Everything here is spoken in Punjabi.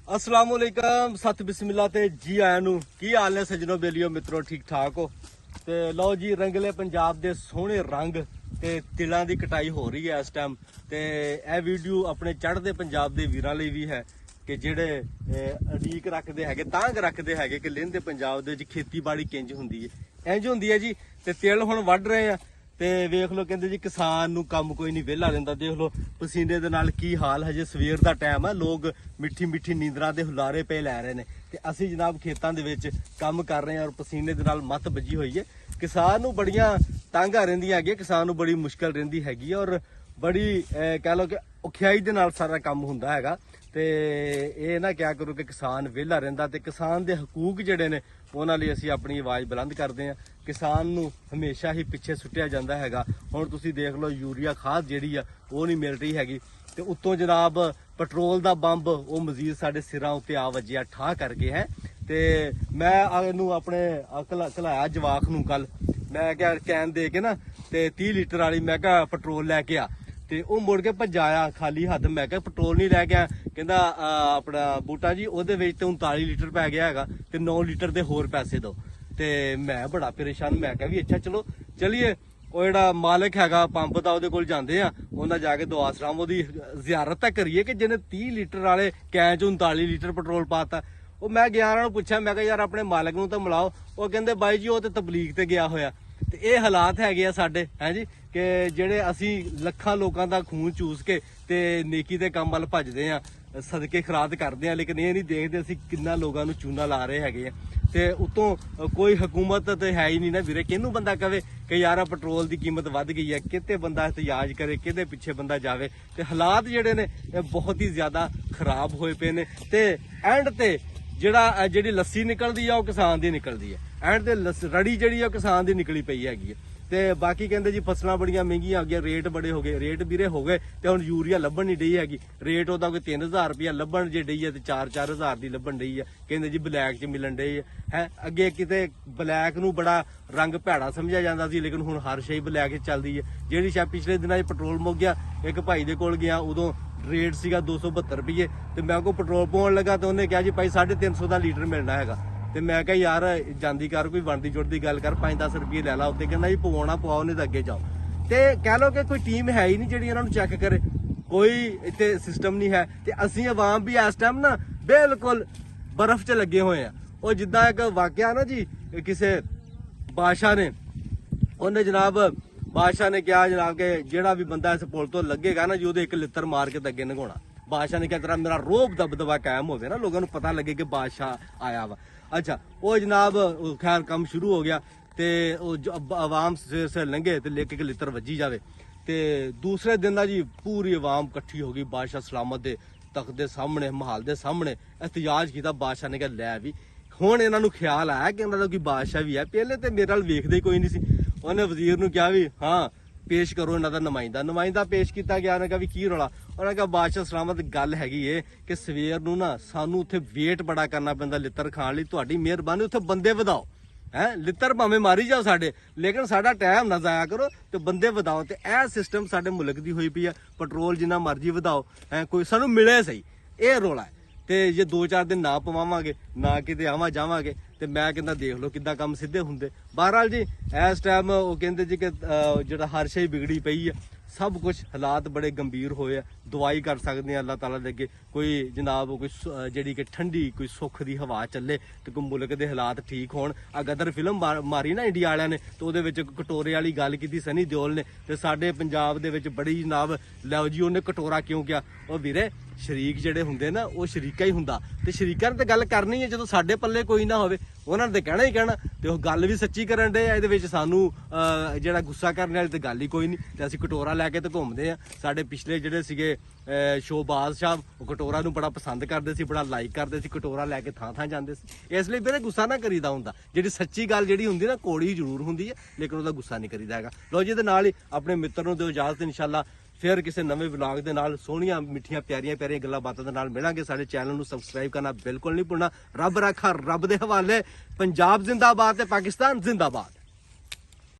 अस्सलाम वालेकुम सत बिस्मिल्लाह ते जी आया नू की हाल ने सजनों बेलियो मित्रों ठीक ठाक हो ते लो जी रंगले पंजाब दे सोहने रंग ते तिलां दी कटाई हो रही है इस टाइम ते यह वीडियो अपने चढ़दे पंजाब दे वीरां लई भी है कि जेड़े अड़ीक रखदे हैगे तांग रखदे हैगे कि लਹਿੰਦੇ पंजाब दे विच खेतीबाड़ी किंज हुंदी है इंज हुंदी है जी ते तिल हुण वढ रहे हैं ਤੇ ਵੇਖ ਲਓ ਕਹਿੰਦੇ ਜੀ ਕਿਸਾਨ ਨੂੰ ਕੰਮ ਕੋਈ ਨਹੀਂ ਵਿਹਲਾ ਰਹਿੰਦਾ। ਦੇਖ ਲਓ ਪਸੀਨੇ ਦੇ ਨਾਲ ਕੀ ਹਾਲ ਹਜੇ ਸਵੇਰ ਦਾ ਟਾਈਮ ਹੈ, ਲੋਕ ਮਿੱਠੀ ਮਿੱਠੀ ਨੀਂਦਰਾਂ ਦੇ ਹੁਲਾਰੇ ਪਏ ਲੈ ਰਹੇ ਨੇ ਤੇ ਅਸੀਂ ਜਨਾਬ ਖੇਤਾਂ ਦੇ ਵਿੱਚ ਕੰਮ ਕਰ ਰਹੇ ਹਾਂ ਔਰ ਪਸੀਨੇ ਦੇ ਨਾਲ ਮੱਤ ਵੱਜੀ ਹੋਈ ਹੈ। ਕਿਸਾਨ ਨੂੰ ਬੜੀਆਂ ਤਾਂਘਾਂ ਰਹਿੰਦੀਆਂ ਹੈਗੀਆਂ, ਕਿਸਾਨ ਨੂੰ ਬੜੀ ਮੁਸ਼ਕਲ ਰਹਿੰਦੀ ਹੈਗੀ ਔਰ ਬੜੀ ਕਹਿ ਲਓ ਕਿ ਔਖਿਆਈ ਦੇ ਨਾਲ ਸਾਰਾ ਕੰਮ ਹੁੰਦਾ ਹੈਗਾ। ਤੇ ਇਹ ਨਾ ਕਿਆ ਕਰੋ ਕਿ ਕਿਸਾਨ ਵਿਹਲਾ ਰਹਿੰਦਾ ਤੇ ਕਿਸਾਨ ਦੇ ਹਕੂਕ ਜਿਹੜੇ ਨੇ ਉਹਨਾਂ ਲਈ ਅਸੀਂ ਆਪਣੀ ਆਵਾਜ਼ ਬੁਲੰਦ ਕਰਦੇ ਹਾਂ। ਕਿਸਾਨ ਨੂੰ ਹਮੇਸ਼ਾ ਹੀ ਪਿੱਛੇ ਸੁੱਟਿਆ ਜਾਂਦਾ ਹੈਗਾ। ਹੁਣ ਤੁਸੀਂ ਦੇਖ ਲਓ ਯੂਰੀਆ ਖਾਦ ਜਿਹੜੀ ਆ ਉਹ ਨਹੀਂ ਮਿਲ ਰਹੀ ਹੈਗੀ ਤੇ ਉੱਤੋਂ ਜਨਾਬ ਪੈਟਰੋਲ ਦਾ ਬੰਬ ਉਹ ਮਜ਼ੀਦ ਸਾਡੇ ਸਿਰਾਂ ਉੱਤੇ ਆ ਵੱਜਿਆ ਠਾਹ ਕਰਕੇ ਹੈ। ਤੇ ਮੈਂ ਇਹਨੂੰ ਆਪਣੇ ਘਲਾਇਆ ਜਵਾਕ ਨੂੰ ਕੱਲ ਮੈਂ ਕਿਹਾ ਕੈਨ ਦੇ ਕੇ ਨਾ ਤੇ 30 ਲੀਟਰ ਵਾਲੀ ਮੈਂ ਕਿਹਾ ਪੈਟਰੋਲ ਲੈ ਕੇ ਆ ਤੇ ਉਹ ਮੁੜ ਕੇ ਭੱਜਾਇਆ ਖਾਲੀ ਹੱਥ। ਮੈਂ ਕਿਹਾ ਪੈਟਰੋਲ ਨਹੀਂ ਲੈ ਕੇ ਆ, ਕਹਿੰਦਾ ਆਪਣਾ ਬੂਟਾ ਜੀ ਉਹਦੇ ਵਿੱਚ ਤੇ 39 ਲੀਟਰ ਪੈ ਗਿਆ ਹੈਗਾ ਤੇ 9 ਲੀਟਰ ਦੇ ਹੋਰ ਪੈਸੇ ਦਿਓ। ਤੇ ਮੈਂ ਬੜਾ ਪਰੇਸ਼ਾਨ, ਮੈਂ ਕਿਹਾ ਵੀ ਅੱਛਾ ਚਲੋ ਚਲੀਏ ਉਹ ਜਿਹੜਾ ਮਾਲਕ ਹੈਗਾ ਪੰਪ ਦਾ ਉਹਦੇ ਕੋਲ ਜਾਂਦੇ ਆ, ਉਹਨਾਂ ਜਾ ਕੇ ਦੁਆ ਸਲਾਮ ਉਹਦੀ ਜ਼ਿਆਰਤ ਤਾਂ ਕਰੀਏ ਕਿ ਜਿਹਨੇ 30 ਲੀਟਰ ਵਾਲੇ ਕੈਨ ਚ 39 ਲੀਟਰ ਪੈਟਰੋਲ ਪਾਤਾ। ਉਹ ਮੈਂ ਗਿਆ ਉਹਨਾਂ ਨੂੰ ਪੁੱਛਿਆ, ਮੈਂ ਕਿਹਾ ਯਾਰ ਆਪਣੇ ਮਾਲਕ ਨੂੰ ਤਾਂ ਮਿਲਾਓ। ਉਹ ਕਹਿੰਦੇ ਬਾਈ ਜੀ ਉਹ ਤੇ ਤਬਲੀਗ ਤੇ ਗਿਆ ਹੋਇਆ। ਤੇ ਇਹ ਹਾਲਾਤ ਹੈਗੇ ਆ ਸਾਡੇ ਹੈ ਜੀ ਕਿ ਜਿਹੜੇ ਅਸੀਂ ਲੱਖਾਂ ਲੋਕਾਂ ਦਾ ਖੂਨ ਚੂਸ ਕੇ ਤੇ ਨੇਕੀ ਦੇ ਕੰਮ ਵੱਲ ਭੱਜਦੇ ਆ, ਸਦਕੇ ਖਰਾਦ ਕਰਦੇ ਆ, ਲੇਕਿਨ ਇਹ ਨਹੀਂ ਦੇਖਦੇ ਅਸੀਂ ਕਿੰਨਾ ਲੋਕਾਂ ਨੂੰ ਚੂਨਾ ਲਾ ਰਹੇ ਹੈਗੇ ਆ। ਤੇ ਉਤੋਂ ਕੋਈ ਹਕੂਮਤ ਤੇ ਹੈ ਹੀ ਨਹੀਂ ਨਾ ਵੀਰੇ, ਕਿਹਨੂੰ ਬੰਦਾ ਕਵੇ ਕਿ ਯਾਰ ਪੈਟਰੋਲ ਦੀ ਕੀਮਤ ਵੱਧ ਗਈ ਹੈ, ਕਿਤੇ ਬੰਦਾ ਇhtiyਾਜ ਕਰੇ, ਕਿਹਦੇ ਪਿੱਛੇ ਬੰਦਾ ਜਾਵੇ। ਤੇ ਹਾਲਾਤ ਜਿਹੜੇ ਨੇ ਇਹ ਬਹੁਤ ਹੀ ਜ਼ਿਆਦਾ ਖਰਾਬ ਹੋਏ ਪਏ ਨੇ ਤੇ ਐਂਡ ਤੇ ਜਿਹੜੀ ਲੱਸੀ ਨਿਕਲਦੀ ਆ ਉਹ ਕਿਸਾਨ ਦੀ ਨਿਕਲਦੀ ਹੈ। ਐਂਡ ਤੇ ਰੜੀ ਜਿਹੜੀ ਆ ਕਿਸਾਨ ਦੀ ਨਿਕਲੀ ਪਈ ਹੈਗੀ ਹੈ। ਤੇ ਬਾਕੀ ਕਹਿੰਦੇ ਜੀ ਫਸਲਾਂ ਬੜੀਆਂ ਮਹਿੰਗੀਆਂ ਹੋ ਗਈਆਂ, ਰੇਟ ਬੜੇ ਹੋ ਗਏ। ਰੇਟ ਵੀਰੇ ਹੋ ਗਏ ਤੇ ਹੁਣ ਯੂਰੀਆ ਲੱਭਣ ਨਹੀਂ ਡਈ ਹੈਗੀ। ਰੇਟ ਉਹਦਾ ਕੋਈ 3000 ਰੁਪਇਆ ਲੱਭਣ ਜੇ ਡਈ ਹੈ ਤੇ 4-4 ਹਜ਼ਾਰ ਦੀ ਲੱਭਣ ਡਈ ਹੈ। ਕਹਿੰਦੇ ਜੀ ਬਲੈਕ 'ਚ ਮਿਲਣ ਡਈ ਹੈ। ਅੱਗੇ ਕਿਤੇ ਬਲੈਕ ਨੂੰ ਬੜਾ ਰੰਗ ਭੈੜਾ ਸਮਝਿਆ ਜਾਂਦਾ ਸੀ, ਲੇਕਿਨ ਹੁਣ ਹਰ ਸ਼ੈ ਬਲੈਕ 'ਚ ਚੱਲਦੀ ਹੈ। ਜਿਹੜੀ ਸ਼ਾਇਦ ਪਿਛਲੇ ਦਿਨਾਂ 'ਚ ਪੈਟਰੋਲ ਮੁੱਕ ਗਿਆ, ਇੱਕ ਭਾਈ ਦੇ ਕੋਲ ਗਿਆ ਉਦੋਂ ਰੇਟ ਸੀਗਾ 272 ਰੁਪਏ ਤੇ ਮੈਂ ਕੋ ਪੈਟਰੋਲ ਪਾਉਣ ਲੱਗਾ ਤੇ ਉਹਨੇ ਕਿਹਾ ਜੀ ਭਾਈ 350 ਦਾ ਲੀਟਰ ਮਿਲਣਾ ਹੈਗਾ। ਤੇ ਮੈਂ ਕਿਹਾ ਯਾਰ ਜਾਂਦੀ ਕਰ ਕੋਈ ਬਣਦੀ ਜੁੜਦੀ ਗੱਲ ਕਰ, 5-10 ਰੁਪਏ ਲੈ ਲਾ ਉੱਤੇ। ਕਹਿੰਦਾ ਜੀ ਪਵਾਉਣਾ ਪਵਾਓ ਨਹੀਂ ਤਾਂ ਅੱਗੇ ਜਾਓ। ਤੇ ਕਹਿ ਲਓ ਕਿ ਕੋਈ ਟੀਮ ਹੈ ਹੀ ਨਹੀਂ ਜਿਹੜੀ ਇਹਨਾਂ ਨੂੰ ਚੈੱਕ ਕਰੇ, ਕੋਈ ਇੱਥੇ ਸਿਸਟਮ ਨਹੀਂ ਹੈ। ਤੇ ਅਸੀਂ ਆਵਾਮ ਵੀ ਇਸ ਟਾਈਮ ਨਾ ਬਿਲਕੁਲ ਬਰਫ਼ 'ਚ ਲੱਗੇ ਹੋਏ ਆ। ਉਹ ਜਿੱਦਾਂ ਇੱਕ ਵਾਕਿਆ ਨਾ ਜੀ ਕਿਸੇ ਬਾਦਸ਼ਾਹ ਨੇ, ਉਹਨੇ ਜਨਾਬ ਬਾਦਸ਼ਾਹ ਨੇ ਕਿਹਾ ਜਨਾਬ ਕਿ ਜਿਹੜਾ ਵੀ ਬੰਦਾ ਇਸ ਪੁਲ ਤੋਂ ਲੱਗੇਗਾ ਨਾ ਜੀ ਉਹਦੇ ਇੱਕ ਲਿੱਤਰ ਮਾਰ ਕੇ ਤਾਂ ਅੱਗੇ ਲੰਘਾਉਣਾ। ਬਾਦਸ਼ਾਹ ਨੇ ਕਿਹਾ ਤੇਰਾ ਮੇਰਾ ਰੋਬ ਦਬਦਬਾ ਕਾਇਮ ਹੋਵੇ ਨਾ, ਲੋਕਾਂ ਨੂੰ ਪਤਾ ਲੱਗੇ ਕਿ ਬਾਦਸ਼ਾਹ ਆਇਆ ਵਾ। ਅੱਛਾ ਉਹ ਜਨਾਬ ਖੈਰ ਕੰਮ ਸ਼ੁਰੂ ਹੋ ਗਿਆ ਤੇ ਉਹ ਆਵਾਮ ਸੇ ਲੰਘੇ ਤੇ ਇੱਕ ਲਿੱਤਰ ਵੱਜੀ ਜਾਵੇ। ਤੇ ਦੂਸਰੇ ਦਿਨ ਦਾ ਜੀ ਪੂਰੀ ਆਵਾਮ ਇਕੱਠੀ ਹੋ ਗਈ ਬਾਦਸ਼ਾਹ ਸਲਾਮਤ ਦੇ ਤਖਤ ਦੇ ਸਾਹਮਣੇ, ਮਹਾਲ ਦੇ ਸਾਹਮਣੇ ਇhtiyਾਜ ਕੀਤਾ। ਬਾਦਸ਼ਾਹ ਨੇ ਕਿਹਾ ਲੈ ਵੀ ਹੁਣ ਇਹਨਾਂ ਨੂੰ ਖਿਆਲ ਆਇਆ ਕਿ ਇਹਨਾਂ ਦਾ ਕੋਈ ਬਾਦਸ਼ਾਹ ਵੀ ਹੈ। ਪਹਿਲੇ ਤੇ ਮੇਰੇ ਨਾਲ ਵੇਖਦੇ ਕੋਈ ਨਹੀਂ ਸੀ। ਉਹਨੇ ਵਜ਼ੀਰ ਨੂੰ ਕਿਹਾ ਵੀ ਹਾਂ ਪੇਸ਼ ਕਰੋ ਇਹਨਾਂ ਦਾ ਨੁਮਾਇੰਦਾ ਪੇਸ਼ ਕੀਤਾ ਗਿਆ। ਉਹਨੇ ਕਿਹਾ ਵੀ ਕੀ ਰੌਲਾ? ਉਹਨੇ ਕਿਹਾ ਬਾਦਸ਼ਾਹ ਸਲਾਮਤ ਗੱਲ ਹੈਗੀ ਏ ਕਿ ਸਵੇਰ ਨੂੰ ਨਾ ਸਾਨੂੰ ਉੱਥੇ ਵੇਟ ਬੜਾ ਕਰਨਾ ਪੈਂਦਾ ਲਿੱਤਰ ਖਾਣ ਲਈ, ਤੁਹਾਡੀ ਮਿਹਰਬਾਨੀ ਉੱਥੇ ਬੰਦੇ ਵਧਾਓ। ਲਿੱਤਰ ਭਾਵੇਂ ਮਾਰੀ ਜਾਓ ਸਾਡੇ, ਲੇਕਿਨ ਸਾਡਾ ਟਾਈਮ ਨਾ ਜ਼ਾਇਆ ਕਰੋ ਤੇ ਬੰਦੇ ਵਧਾਓ। ਤੇ ਇਹ ਸਿਸਟਮ ਸਾਡੇ ਮੁਲਕ ਦੀ ਹੋਈ ਪਈ ਆ, ਪੈਟਰੋਲ ਜਿੰਨਾ ਮਰਜ਼ੀ ਵਧਾਓ ਕੋਈ ਸਾਨੂੰ ਮਿਲੇ ਸਹੀ, ਇਹ ਰੌਲਾ ਹੈ। ਤੇ ਜੇ 2-4 ਦਿਨ ਨਾ ਪਵਾਵਾਂਗੇ ਨਾ ਕਿਤੇ ਆਵਾਂ ਜਾਵਾਂਗੇ ਤੇ ਮੈਂ ਕਹਿੰਦਾ ਦੇਖ ਲਓ ਕਿੱਦਾਂ ਕੰਮ ਸਿੱਧੇ ਹੁੰਦੇ। ਬਹਰਹਾਲ ਜੀ ਇਸ ਟਾਈਮ ਉਹ ਕਹਿੰਦੇ ਜੀ ਕਿ ਜਿਹੜਾ ਹਰ ਸ਼ੈ ਵਿਗੜੀ ਪਈ ਆ, ਸਭ ਕੁਝ ਹਾਲਾਤ ਬੜੇ ਗੰਭੀਰ ਹੋਏ ਆ। ਦਵਾਈ ਕਰ ਸਕਦੇ ਆ ਅੱਲਾਹ ਤਾਲਾ ਦੇ ਅੱਗੇ, ਕੋਈ ਜਨਾਬ ਕੋਈ ਜਿਹੜੀ ਕਿ ਠੰਡੀ ਕੋਈ ਸੁੱਖ ਦੀ ਹਵਾ ਚੱਲੇ ਤੇ ਕੋਈ ਮੁਲਕ ਦੇ ਹਾਲਾਤ ਠੀਕ ਹੋਣ। ਆ ਗਦਰ ਫਿਲਮ ਮਾਰੀ ਨਾ ਇੰਡੀਆ ਵਾਲਿਆਂ ਨੇ ਤੇ ਉਹਦੇ ਵਿੱਚ ਕਟੋਰੇ ਵਾਲੀ ਗੱਲ ਕੀਤੀ ਸਨੀ ਦਿਓਲ ਨੇ, ਤੇ ਸਾਡੇ ਪੰਜਾਬ ਦੇ ਵਿੱਚ ਬੜੀ ਜਨਾਬ ਲਓ ਜੀ ਉਹਨੇ ਕਟੋਰਾ ਕਿਉਂ ਕਿਹਾ? ਉਹ ਵੀਰੇ ਸ਼ਰੀਕ ਜਿਹੜੇ ਹੁੰਦੇ ਨਾ ਉਹ ਸ਼ਰੀਕਾ ਹੀ ਹੁੰਦਾ ਤੇ ਸ਼ਰੀਕਾਂ ਨੇ ਤਾਂ ਗੱਲ ਕਰਨੀ ਹੈ। ਜਦੋਂ ਸਾਡੇ ਪੱਲੇ ਕੋਈ ਨਾ ਹੋਵੇ ਉਹਨਾਂ ਨੇ ਤਾਂ ਕਹਿਣਾ ਹੀ ਕਹਿਣਾ ਤੇ ਉਹ ਗੱਲ ਵੀ ਸੱਚੀ ਕਰਨ ਦੇ ਆ। ਇਹਦੇ ਵਿੱਚ ਸਾਨੂੰ ਜਿਹੜਾ ਗੁੱਸਾ ਕਰਨ ਵਾਲੀ ਤਾਂ ਗੱਲ ਹੀ ਕੋਈ ਨਹੀਂ ਤੇ ਅਸੀਂ ਕਟੋਰਾ ਲੈ ਕੇ ਤੇ ਘੁੰਮਦੇ ਆ। ਸਾਡੇ ਪਿਛਲੇ ਜਿਹੜੇ ਸੀਗੇ ਸ਼ੋਬਾਜ਼ ਸਾਹਿਬ ਉਹ ਕਟੋਰਾ ਨੂੰ ਬੜਾ ਪਸੰਦ ਕਰਦੇ ਸੀ, ਬੜਾ ਲਾਈਕ ਕਰਦੇ ਸੀ, ਕਟੋਰਾ ਲੈ ਕੇ ਥਾਂ ਜਾਂਦੇ ਸੀ। ਇਸ ਲਈ ਵੀਰੇ ਗੁੱਸਾ ਨਾ ਕਰੀਦਾ ਹੁੰਦਾ। ਜਿਹੜੀ ਸੱਚੀ ਗੱਲ ਜਿਹੜੀ ਹੁੰਦੀ ਨਾ ਕੋੜੀ ਜ਼ਰੂਰ ਹੁੰਦੀ ਹੈ, ਲੇਕਿਨ ਉਹਦਾ ਗੁੱਸਾ ਨਹੀਂ ਕਰੀਦਾ ਹੈਗਾ। ਲੋ ਜੀ ਇਹਦੇ ਨਾਲ ਹੀ ਆਪਣੇ ਮਿੱਤਰ ਨੂੰ ਦਿਓ ਇਜਾਜ਼ਤ, ਇਨਸ਼ਾਅੱਲਾ ਫਿਰ ਕਿਸੇ ਨਵੇਂ ਵਲੌਗ ਦੇ ਨਾਲ ਸੋਹਣੀਆਂ ਮਿੱਠੀਆਂ ਪਿਆਰੀਆਂ ਗੱਲਾਂ ਬਾਤਾਂ ਦੇ ਨਾਲ ਮਿਲਾਂਗੇ। ਸਾਡੇ ਚੈਨਲ ਨੂੰ ਸਬਸਕ੍ਰਾਈਬ ਕਰਨਾ ਬਿਲਕੁਲ ਨਹੀਂ ਭੁੱਲਣਾ। ਰੱਬ ਰੱਖਾ ਰੱਬ ਦੇ ਹਵਾਲੇ। ਪੰਜਾਬ ਜ਼ਿੰਦਾਬਾਦ ਤੇ ਪਾਕਿਸਤਾਨ ਜ਼ਿੰਦਾਬਾਦ।